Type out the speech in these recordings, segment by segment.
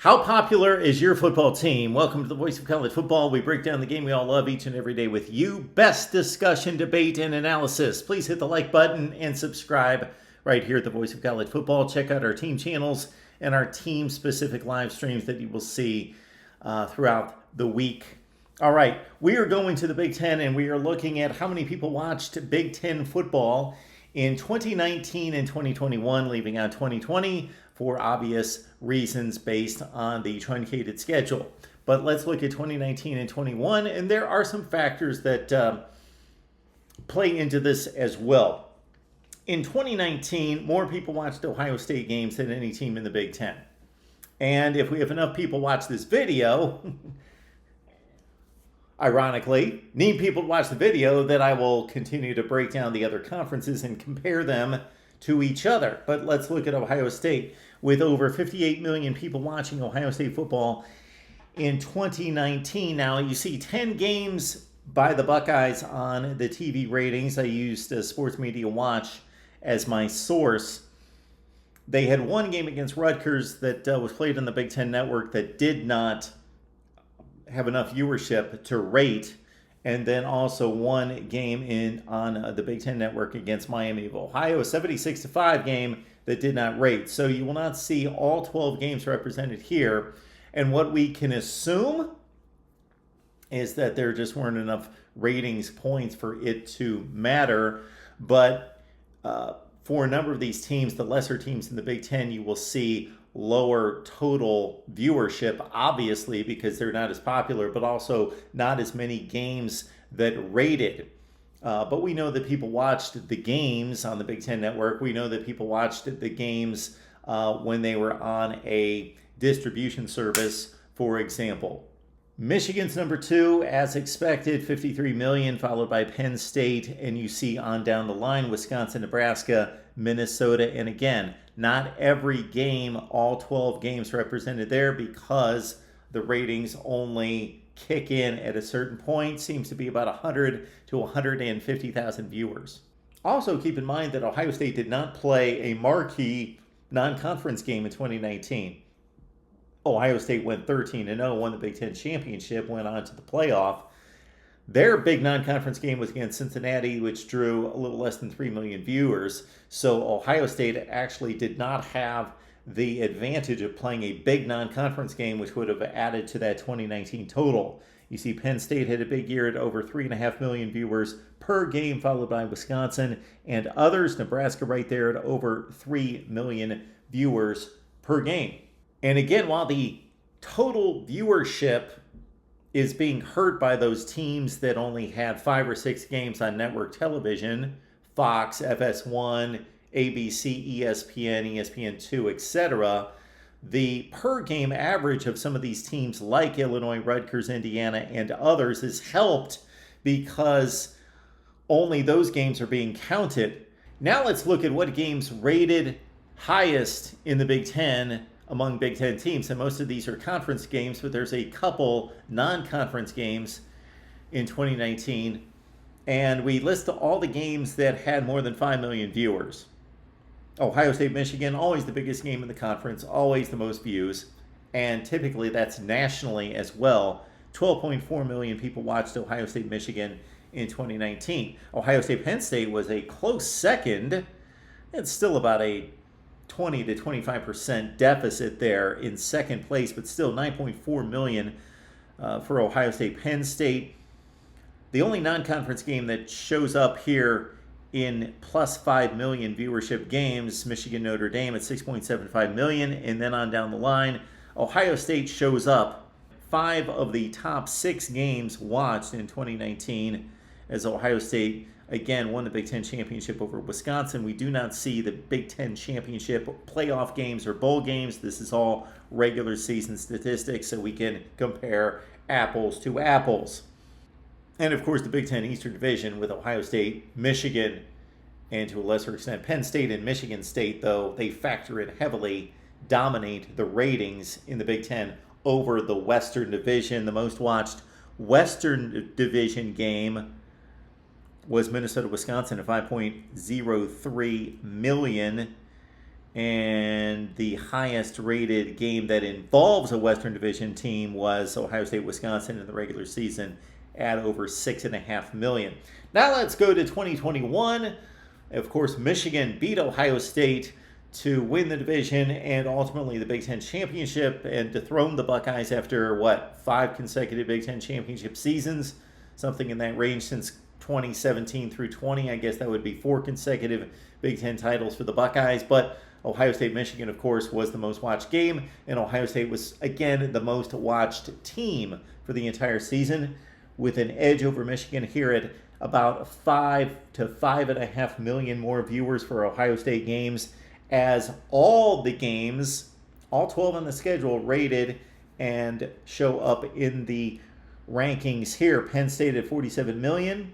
How popular is your football team? Welcome to the Voice of College Football. We break down the game we all love each and every day with you. Best discussion, debate, and analysis. Please hit the like button and subscribe right here at the Voice of College Football. Check out our team channels and our team-specific live streams that you will see throughout the week. All right, we are going to the Big Ten, and we are looking at how many people watched Big Ten football in 2019 and 2021, leaving out 2020 for obvious reasons based on the truncated schedule. But let's look at 2019 and 21, and there are some factors that play into this as well. In 2019, more people watched Ohio State games than any team in the Big Ten. And if we have enough people watch this video, ironically, need people to watch the video, that I will continue to break down the other conferences and compare them to each other. But let's look at Ohio State. With over 58 million people watching Ohio State football in 2019. Now, you see 10 games by the Buckeyes on the TV ratings. I used Sports Media Watch as my source. They had one game against Rutgers that was played on the Big Ten Network that did not have enough viewership to rate, and then also one game on the Big Ten Network against Miami of Ohio, a 76-5 game that did not rate. So you will not see all 12 games represented here. And what we can assume is that there just weren't enough ratings points for it to matter. But for a number of these teams, the lesser teams in the Big Ten, you will see lower total viewership, obviously, because they're not as popular, but also not as many games that rated. But we know that people watched the games on the Big Ten Network. We know that people watched the games when they were on a distribution service, for example. Michigan's number 2, as expected, 53 million, followed by Penn State. And you see on down the line, Wisconsin, Nebraska, Minnesota. And again, not every game, all 12 games represented there, because the ratings only kick in at a certain point. Seems to be about 100 to 150,000 viewers. Also keep in mind that Ohio State did not play a marquee non-conference game in 2019. Ohio State went 13-0, won the Big Ten championship, went on to the playoff. Their big non-conference game was against Cincinnati, which drew a little less than 3 million viewers. So Ohio State actually did not have the advantage of playing a big non-conference game, which would have added to that 2019 total. You see Penn State had a big year at over 3.5 million viewers per game, followed by Wisconsin and others. Nebraska right there at over 3 million viewers per game. And again, while the total viewership is being hurt by those teams that only had 5 or 6 games on network television, Fox, FS1, ABC, ESPN, ESPN2, etc., the per game average of some of these teams like Illinois, Rutgers, Indiana, and others is helped because only those games are being counted. Now let's look at what games rated highest in the Big Ten among Big Ten teams. And most of these are conference games, but there's a couple non-conference games in 2019. And we list all the games that had more than 5 million viewers. Ohio State, Michigan, always the biggest game in the conference, always the most views, and typically that's nationally as well. 12.4 million people watched Ohio State, Michigan in 2019. Ohio State, Penn State was a close second. It's still about a 20 to 25% deficit there in second place, but still 9.4 million for Ohio State, Penn State. The only non-conference game that shows up here in plus 5 million viewership games, Michigan, Notre Dame at 6.75 million. And then on down the line, Ohio State shows up 5 of the top 6 games watched in 2019 as Ohio State, again, won the Big Ten championship over Wisconsin. We do not see the Big Ten championship playoff games or bowl games. This is all regular season statistics, so we can compare apples to apples. And, of course, the Big Ten Eastern Division with Ohio State, Michigan, and to a lesser extent Penn State and Michigan State, though they factor in heavily, dominate the ratings in the Big Ten over the Western Division. The most watched Western Division game was Minnesota-Wisconsin at 5.03 million. And the highest rated game that involves a Western Division team was Ohio State, Wisconsin in the regular season at over 6.5 million. Now let's go to 2021. Of course, Michigan beat Ohio State to win the division and ultimately the Big Ten championship and dethrone the Buckeyes after, 5 consecutive Big Ten championship seasons, something in that range since 2017 through 20. I guess that would be 4 consecutive Big Ten titles for the Buckeyes. But Ohio State-Michigan, of course, was the most watched game, and Ohio State was, again, the most watched team for the entire season, with an edge over Michigan here at about 5 to 5.5 million more viewers for Ohio State games, as all the games, all 12 on the schedule, rated and show up in the rankings here. Penn State at 47 million,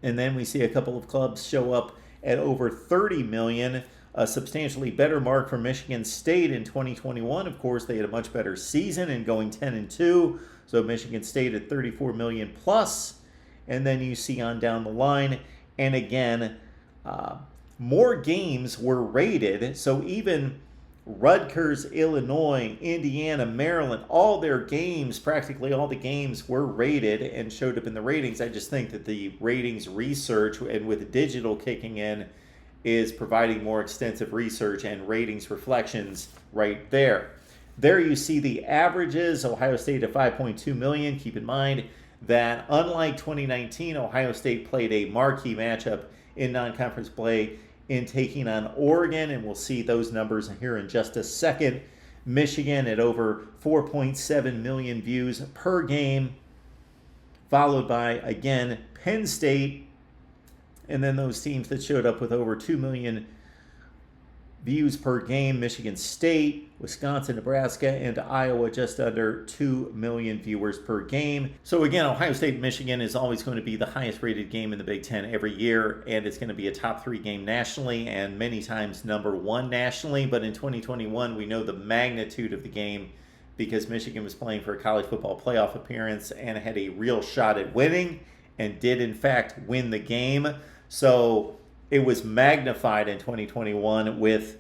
and then we see a couple of clubs show up at over 30 million. A substantially better mark for Michigan State in 2021. Of course, they had a much better season and going 10-2. So Michigan State at 34 million plus. And then you see on down the line. And again, more games were rated. So even Rutgers, Illinois, Indiana, Maryland, all their games, practically all the games were rated and showed up in the ratings. I just think that the ratings research, and with digital kicking in, is providing more extensive research and ratings reflections right there. There you see the averages. Ohio State at 5.2 million. Keep in mind that unlike 2019, Ohio State played a marquee matchup in non-conference play in taking on Oregon, and we'll see those numbers here in just a second. Michigan at over 4.7 million views per game, followed by, again, Penn State, and then those teams that showed up with over 2 million views per game: Michigan State, Wisconsin, Nebraska, and Iowa, just under 2 million viewers per game. So again, Ohio State, Michigan is always going to be the highest rated game in the Big Ten every year, and it's going to be a top 3 game nationally and many times number 1 nationally. But in 2021, we know the magnitude of the game because Michigan was playing for a college football playoff appearance and had a real shot at winning, and did in fact win the game. So it was magnified in 2021 with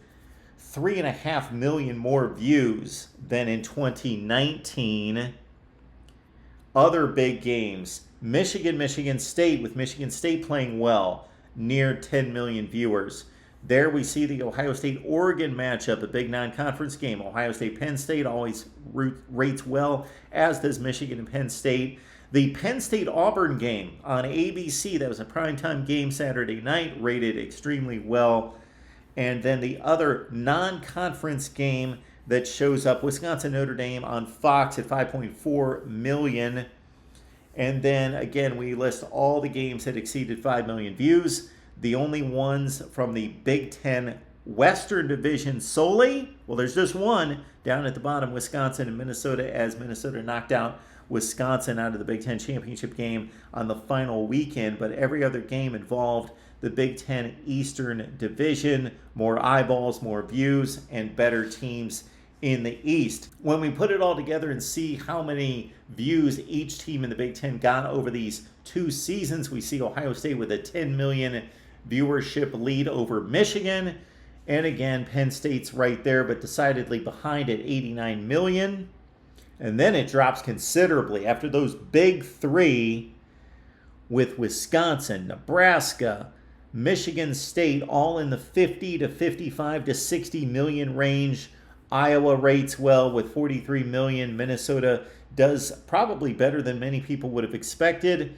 3.5 million more views than in 2019. Other big games: Michigan, Michigan State, with Michigan State playing well, near 10 million viewers. There we see the Ohio State-Oregon matchup, a big non-conference game. Ohio State-Penn State always rates well, as does Michigan and Penn State. The Penn State-Auburn game on ABC, that was a primetime game Saturday night, rated extremely well. And then the other non-conference game that shows up, Wisconsin-Notre Dame on Fox at 5.4 million. And then, again, we list all the games that exceeded 5 million views. The only ones from the Big Ten Western Division solely, well, there's just one down at the bottom, Wisconsin and Minnesota, as Minnesota knocked out Wisconsin out of the Big Ten championship game on the final weekend. But every other game involved the Big Ten Eastern Division, more eyeballs, more views, and better teams in the East. When we put it all together and see how many views each team in the Big Ten got over these 2 seasons, we see Ohio State with a 10 million viewership lead over Michigan. And again, Penn State's right there, but decidedly behind at 89 million. And then it drops considerably after those big 3, with Wisconsin, Nebraska, Michigan State all in the 50 to 55 to 60 million range. Iowa rates well with 43 million. Minnesota does probably better than many people would have expected,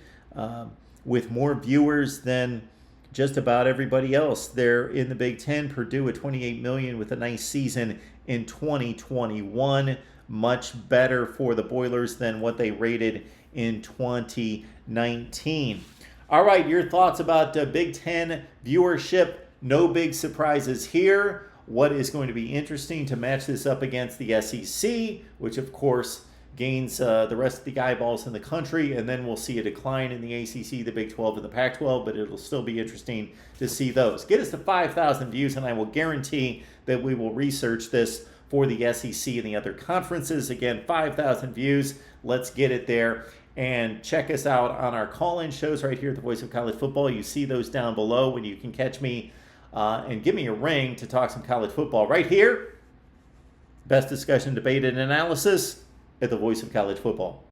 with more viewers than just about everybody else there in the Big Ten. Purdue at 28 million with a nice season in 2021. Much better for the Boilers than what they rated in 2019. All right, your thoughts about Big Ten viewership. No big surprises here. What is going to be interesting to match this up against the SEC, which of course gains the rest of the eyeballs in the country, and then we'll see a decline in the ACC, the Big 12, and the Pac-12, but it'll still be interesting to see those. Get us to 5,000 views, and I will guarantee that we will research this for the SEC and the other conferences. Again, 5,000 views. Let's get it there. And check us out on our call-in shows right here at the Voice of College Football. You see those down below when you can catch me and give me a ring to talk some college football right here. Best discussion, debate, and analysis at the Voice of College Football.